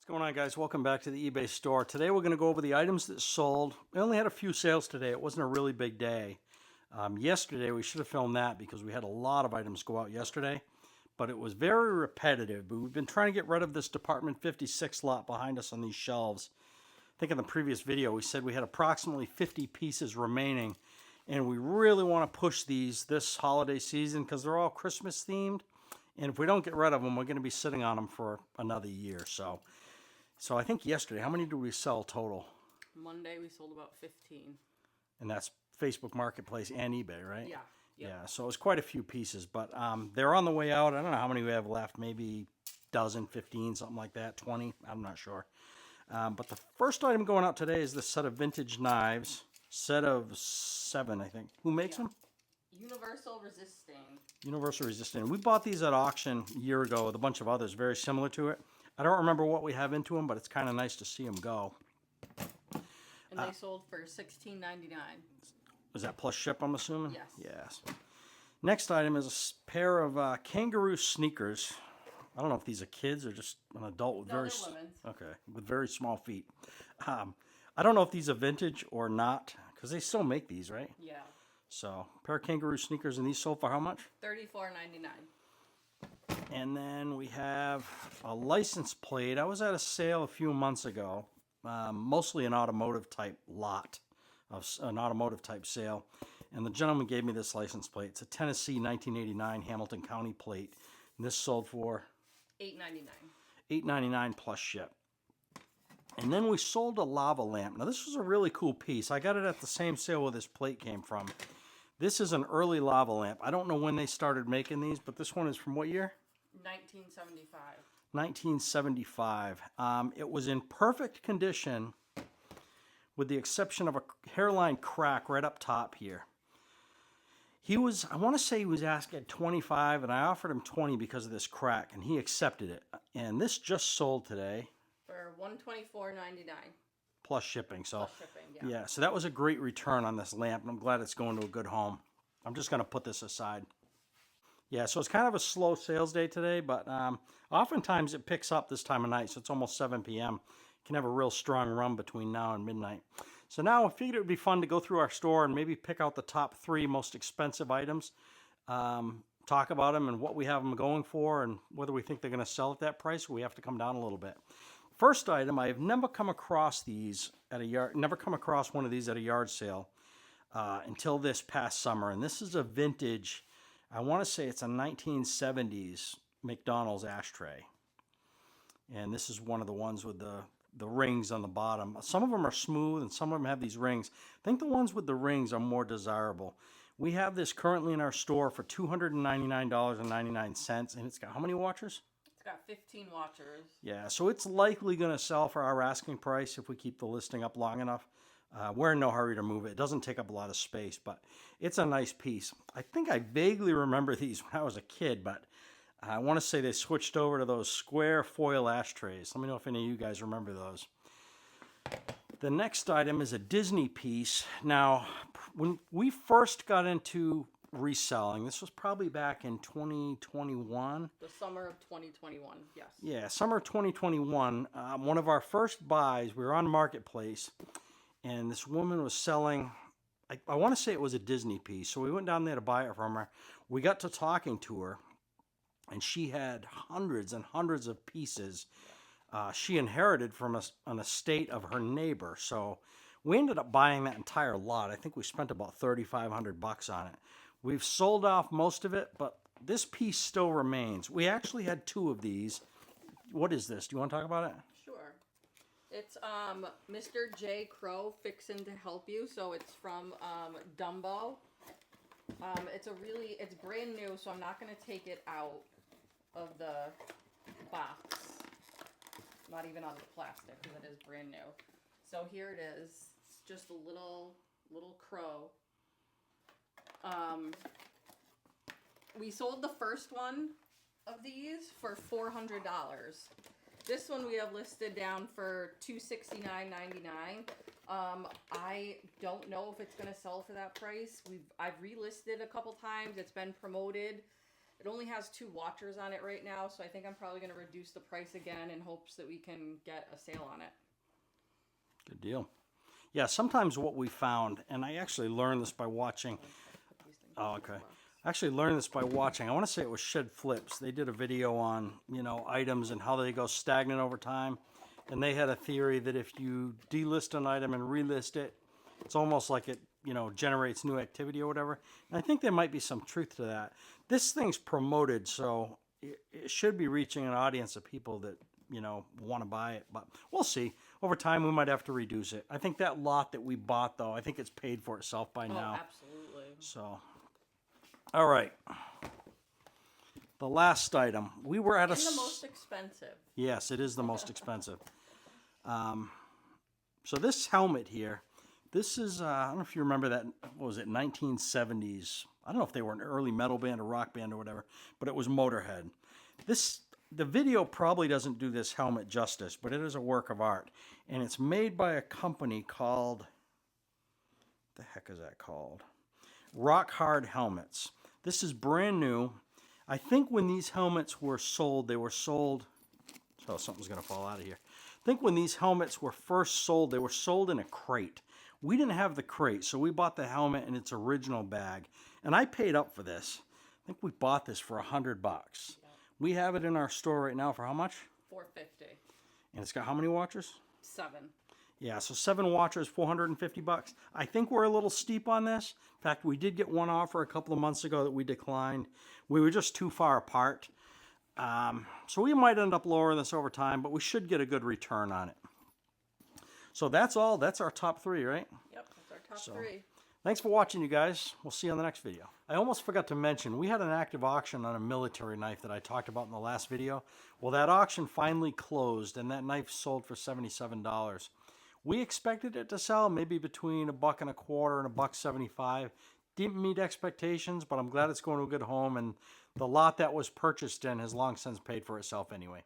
What's going on, guys? Welcome back to the eBay store. Today we're going to go over the items that sold. We only had a few sales today. It wasn't a really big day. Yesterday we should have filmed that because we had a lot of items go out yesterday, but it was very repetitive. But we've been trying to get rid of this Department 56 lot behind us on these shelves. I think in the previous video we said we had approximately 50 pieces remaining, and we really want to push these this holiday season because they're all Christmas themed. And if we don't get rid of them, we're going to be sitting on them for another year. So I think yesterday, how many did we sell total? Monday we sold about 15. And that's Facebook Marketplace and eBay, right? Yeah. Yep. Yeah, so it was quite a few pieces, but they're on the way out. I don't know how many we have left, maybe dozen, 15, something like that, 20, I'm not sure. But the first item going out today is this set of vintage knives, set of 7, I think. Who makes them? Universal Resisting. Universal Resisting. We bought these at auction a year ago with a bunch of others very similar to it. I don't remember what we have into them, but it's kind of nice to see them go. And they sold for $16.99. Was that plus ship, I'm assuming? Yes. Yes. Next item is a pair of kangaroo sneakers. I don't know if these are kids or just an adult with No, very they're women's. okay, with very small feet. I don't know if these are vintage or not because they still make these, right? Yeah. So, pair of kangaroo sneakers, and these sold for how much? $34.99. And then we have a license plate. I was at a sale a few months ago, mostly an automotive type lot, of an automotive type sale. And the gentleman gave me this license plate. It's a Tennessee 1989 Hamilton County plate. And this sold for $8.99. $8.99 plus ship. And then we sold a lava lamp. Now this was a really cool piece. I got it at the same sale where this plate came from. This is an early lava lamp. I don't know when they started making these, but this one is from what year? 1975. 1975. It was in perfect condition with the exception of a hairline crack right up top here. I want to say he was asking 25, and I offered him 20 because of this crack, and he accepted it. And this just sold today. For $124.99. Plus shipping. So, Plus shipping, yeah. So that was a great return on this lamp, and I'm glad it's going to a good home. I'm just going to put this aside. Yeah, so it's kind of a slow sales day today, but oftentimes it picks up this time of night, so it's almost 7 p.m. You can have a real strong run between now and midnight. So now I figured it would be fun to go through our store and maybe pick out the top 3 most expensive items, talk about them and what we have them going for and whether we think they're going to sell at that price or we have to come down a little bit. First item, I've never come across these at a yard, never come across one of these at a yard sale until this past summer, and this is a vintage. I want to say it's a 1970s McDonald's ashtray. And this is one of the ones with the rings on the bottom. Some of them are smooth and some of them have these rings. I think the ones with the rings are more desirable. We have this currently in our store for $299.99. And it's got how many watchers? It's got 15 watchers. Yeah, so it's likely going to sell for our asking price if we keep the listing up long enough. We're in no hurry to move it. It doesn't take up a lot of space, but it's a nice piece. I think I vaguely remember these when I was a kid, but I want to say they switched over to those square foil ashtrays. Let me know if any of you guys remember those. The next item is a Disney piece. Now, when we first got into reselling, this was probably back in 2021. The summer of 2021, yes. Yeah, summer 2021. One of our first buys, we were on Marketplace, and this woman was selling, I want to say it was a Disney piece. So we went down there to buy it from her. We got to talking to her, and she had hundreds and hundreds of pieces she inherited from an estate of her neighbor. So we ended up buying that entire lot. I think we spent about $3,500 on it. We've sold off most of it, but this piece still remains. We actually had 2 of these. What is this? Do you want to talk about it? Sure. It's Mr. J. Crow Fixin' to Help You. So it's from Dumbo. It's brand new, so I'm not going to take it out of the box. Not even out of the plastic, because it is brand new. So here it is. It's just a little crow. We sold the first one of these for $400. This one we have listed down for $269.99. I don't know if it's going to sell for that price. I've relisted a couple times. It's been promoted. It only has 2 watchers on it right now, so I think I'm probably going to reduce the price again in hopes that we can get a sale on it. Good deal. Yeah, sometimes what we found, and I actually learned this by watching. Put these things Oh, in the okay. box. I actually learned this by watching. I want to say it was Shed Flips. They did a video on, items and how they go stagnant over time. And they had a theory that if you delist an item and relist it, it's almost like it, generates new activity or whatever. And I think there might be some truth to that. This thing's promoted, so it should be reaching an audience of people that, want to buy it. But we'll see. Over time, we might have to reduce it. I think that lot that we bought, though, I think it's paid for itself by now. Oh, absolutely. So, all right. The last item. We were at And the most expensive. Yes, it is the most expensive. So this helmet here, this is, I don't know if you remember that, what was it, 1970s. I don't know if they were an early metal band or rock band or whatever, but it was Motorhead. The video probably doesn't do this helmet justice, but it is a work of art. And it's made by a company called, what the heck is that called? Rock Hard Helmets. This is brand new. I think when these helmets were sold, they were sold, oh, something's going to fall out of here. I think when these helmets were first sold, they were sold in a crate. We didn't have the crate, so we bought the helmet in its original bag. And I paid up for this. I think we bought this for $100. We have it in our store right now for how much? $450. And it's got how many watchers? 7. Yeah, so 7 watchers, $450. I think we're a little steep on this. In fact, we did get one offer a couple of months ago that we declined. We were just too far apart. So we might end up lowering this over time, but we should get a good return on it. So that's all. That's our top 3, right? Yep, that's our top 3. Thanks for watching, you guys. We'll see you on the next video. I almost forgot to mention, we had an active auction on a military knife that I talked about in the last video. Well, that auction finally closed, and that knife sold for $77. We expected it to sell maybe between $1.25 and $1.75. Didn't meet expectations, but I'm glad it's going to a good home, and the lot that was purchased in has long since paid for itself anyway.